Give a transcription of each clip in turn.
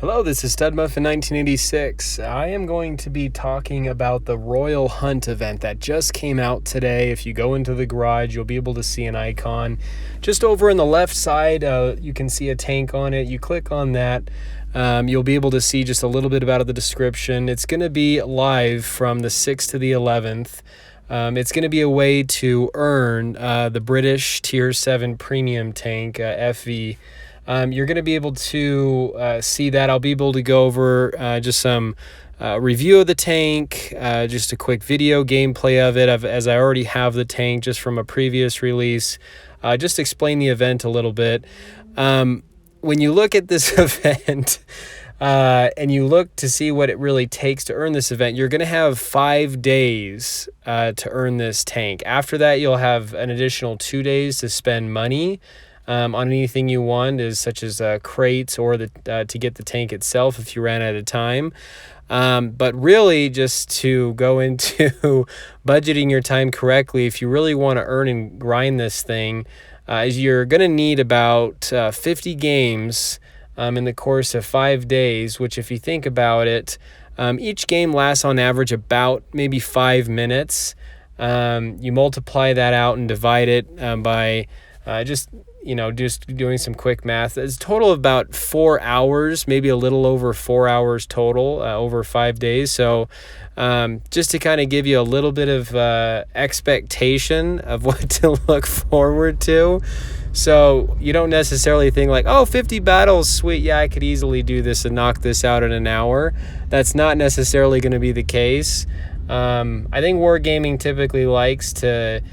Hello, this is Studmuffin 1986. I am going to be talking about the Royal Hunt event that just came out today. If you go into the garage, you'll be able to see an icon. Just over on the left side, you can see a tank on it. You click on that. You'll be able to see just a little bit about the description. It's going to be live from the 6th to the 11th. It's going to be a way to earn the British Tier 7 premium tank, FV. You're going to be able to see that. I'll be able to go over just some review of the tank, just a quick video gameplay of it, as I already have the tank just from a previous release. Just explain the event a little bit. When you look at this event and you look to see what it really takes to earn this event, you're going to have 5 days to earn this tank. After that, you'll have an additional 2 days to spend money on anything you want, such as crates or to get the tank itself if you ran out of time. But really, just to go into budgeting your time correctly, if you really want to earn and grind this thing, you're going to need about 50 games in the course of 5 days, which, if you think about it, each game lasts on average about maybe 5 minutes. You multiply that out and divide it by just doing some quick math. It's a total of about 4 hours, maybe a little over 4 hours total over 5 days. So just to kind of give you a little bit of expectation of what to look forward to. So you don't necessarily think like, oh, 50 battles, sweet, yeah, I could easily do this and knock this out in an hour. That's not necessarily going to be the case. I think wargaming typically likes to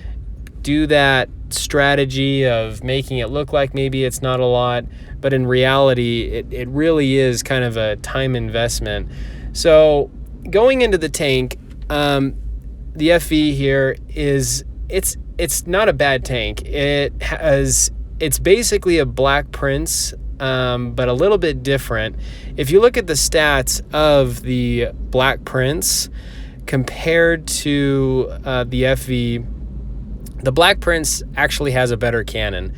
do that strategy of making it look like maybe it's not a lot, but in reality it really is kind of a time investment. So going into the tank, the FV here it's not a bad tank. It's basically a Black Prince, but a little bit different. If you look at the stats of the Black Prince compared to the FV, the Black Prince actually has a better cannon.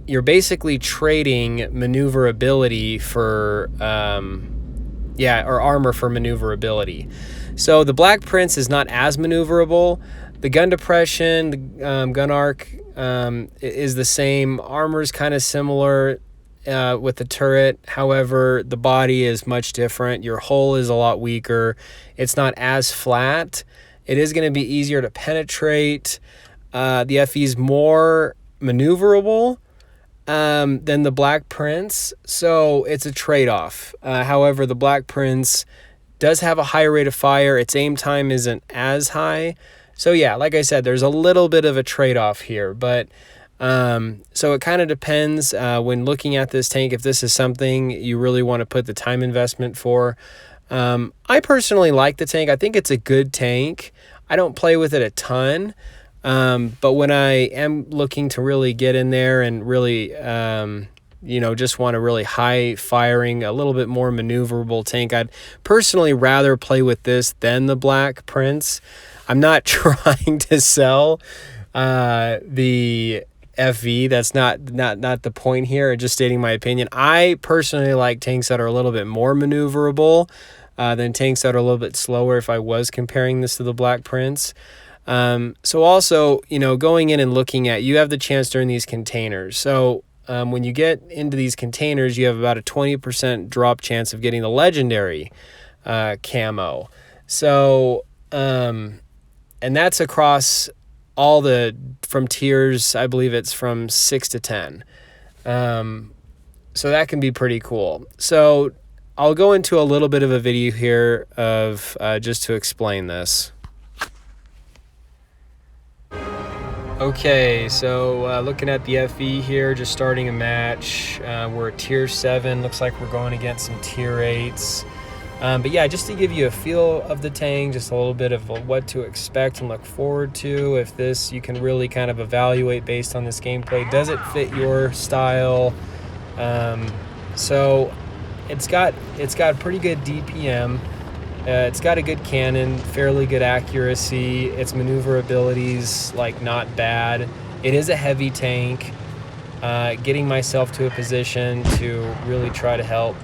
You're basically trading maneuverability for, or armor for maneuverability. So the Black Prince is not as maneuverable. The gun depression, the gun arc is the same. Armor's kind of similar with the turret. However, the body is much different. Your hull is a lot weaker. It's not as flat. It is going to be easier to penetrate. The FE is more maneuverable than the Black Prince, so it's a trade-off. However, the Black Prince does have a higher rate of fire. Its aim time isn't as high. So yeah, like I said, there's a little bit of a trade-off here. But so it kind of depends when looking at this tank if this is something you really want to put the time investment for. I personally like the tank. I think it's a good tank. I don't play with it a ton, but when I am looking to really get in there and really, just want a really high firing, a little bit more maneuverable tank, I'd personally rather play with this than the Black Prince. I'm not trying to sell the FV. That's not the point here. Just stating my opinion. I personally like tanks that are a little bit more maneuverable than tanks that are a little bit slower if I was comparing this to the Black Prince. So also, going in and looking at, you have the chance to earn these containers. So when you get into these containers, you have about a 20% drop chance of getting the legendary camo. So, and that's across all from tiers, I believe it's from 6 to 10. So that can be pretty cool. So I'll go into a little bit of a video here of just to explain this. Okay, so looking at the FE here, just starting a match. We're at tier 7. Looks like we're going against some tier 8s. But yeah, just to give you a feel of the tank, just a little bit of what to expect and look forward to. If this, you can really kind of evaluate based on this gameplay. Does it fit your style? So it's got pretty good DPM. It's got a good cannon, fairly good accuracy. Its maneuverability's like not bad. It is a heavy tank. Getting myself to a position to really try to help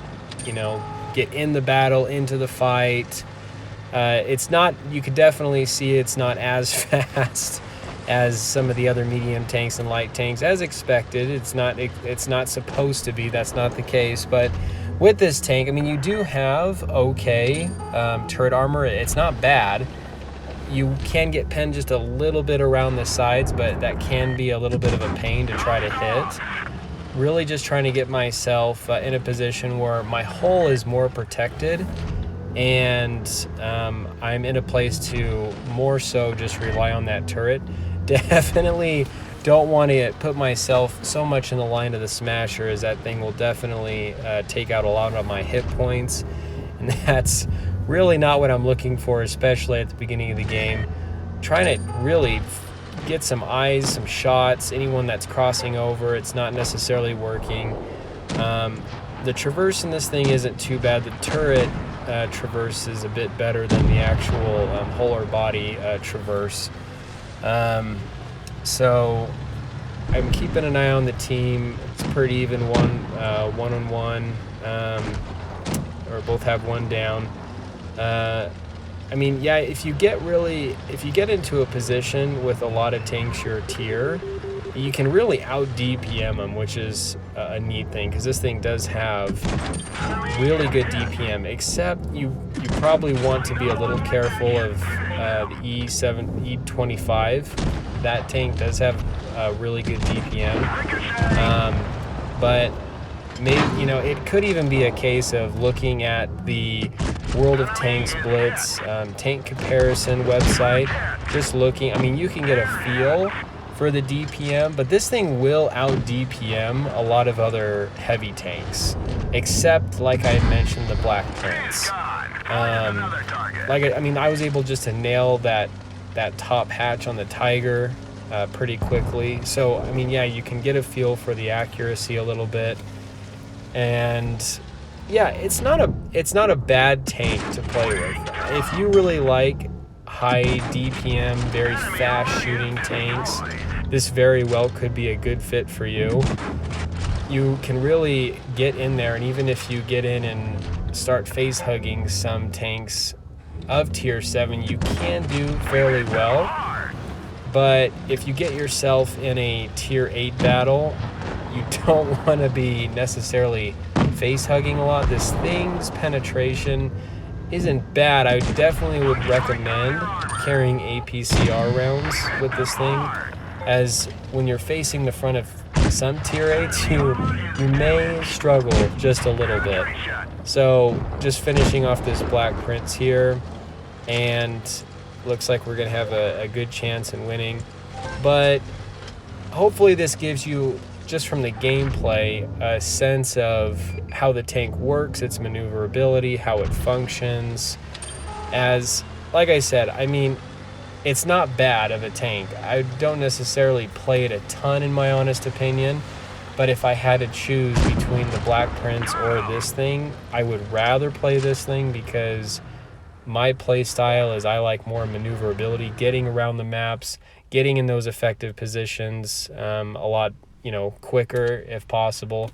you know, get in the battle, into the fight. It's not, you could definitely see it's not as fast as some of the other medium tanks and light tanks, as expected. It's not supposed to be, that's not the case. But with this tank, I mean, you do have okay turret armor. It's not bad. You can get pinned just a little bit around the sides, but that can be a little bit of a pain to try to hit. Really just trying to get myself in a position where my hull is more protected, and I'm in a place to more so just rely on that turret. Definitely don't want to put myself so much in the line of the smasher, as that thing will definitely take out a lot of my hit points, and that's really not what I'm looking for, especially at the beginning of the game. Trying to really get some eyes, some shots, anyone that's crossing over. It's not necessarily working. The traverse in this thing isn't too bad. The turret traverse is a bit better than the actual hull or body traverse. So I'm keeping an eye on the team. It's pretty even, one-on-one, or both have one down. I mean, yeah, if you get into a position with a lot of tanks your tier, you can really out DPM them, which is a neat thing, because this thing does have really good DPM, except you probably want to be a little careful of the E25. That tank does have really good DPM, but maybe, you know, it could even be a case of looking at the World of Tanks Blitz tank comparison website. Just looking, I mean, you can get a feel for the DPM, but this thing will out DPM a lot of other heavy tanks, except, like I had mentioned, the Black Prince. I mean, I was able just to nail that top hatch on the Tiger pretty quickly. So, I mean, yeah, you can get a feel for the accuracy a little bit. And yeah, it's not a bad tank to play with. If you really like high DPM, very fast shooting tanks, this very well could be a good fit for you. You can really get in there, and even if you get in and start face hugging some tanks of tier 7, you can do fairly well. But if you get yourself in a tier 8 battle, you don't want to be necessarily face hugging a lot. This thing's penetration isn't bad. I definitely would recommend carrying APCR rounds with this thing, as when you're facing the front of some tier 8s, you may struggle just a little bit. So just finishing off this Black Prince here, and looks like we're gonna have a good chance in winning. But hopefully this gives you, just from the gameplay, a sense of how the tank works, its maneuverability, how it functions. As, like I said, I mean, it's not bad of a tank. I don't necessarily play it a ton, in my honest opinion, but if I had to choose between the Black Prince or this thing, I would rather play this thing, because my play style is I like more maneuverability, getting around the maps, getting in those effective positions a lot, you know, quicker if possible.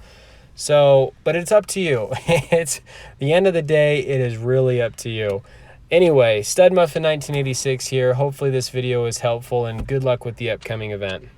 So, but it's up to you. It's the end of the day, it is really up to you. Anyway, Stud Muffin 1986 here. Hopefully this video is helpful, and good luck with the upcoming event.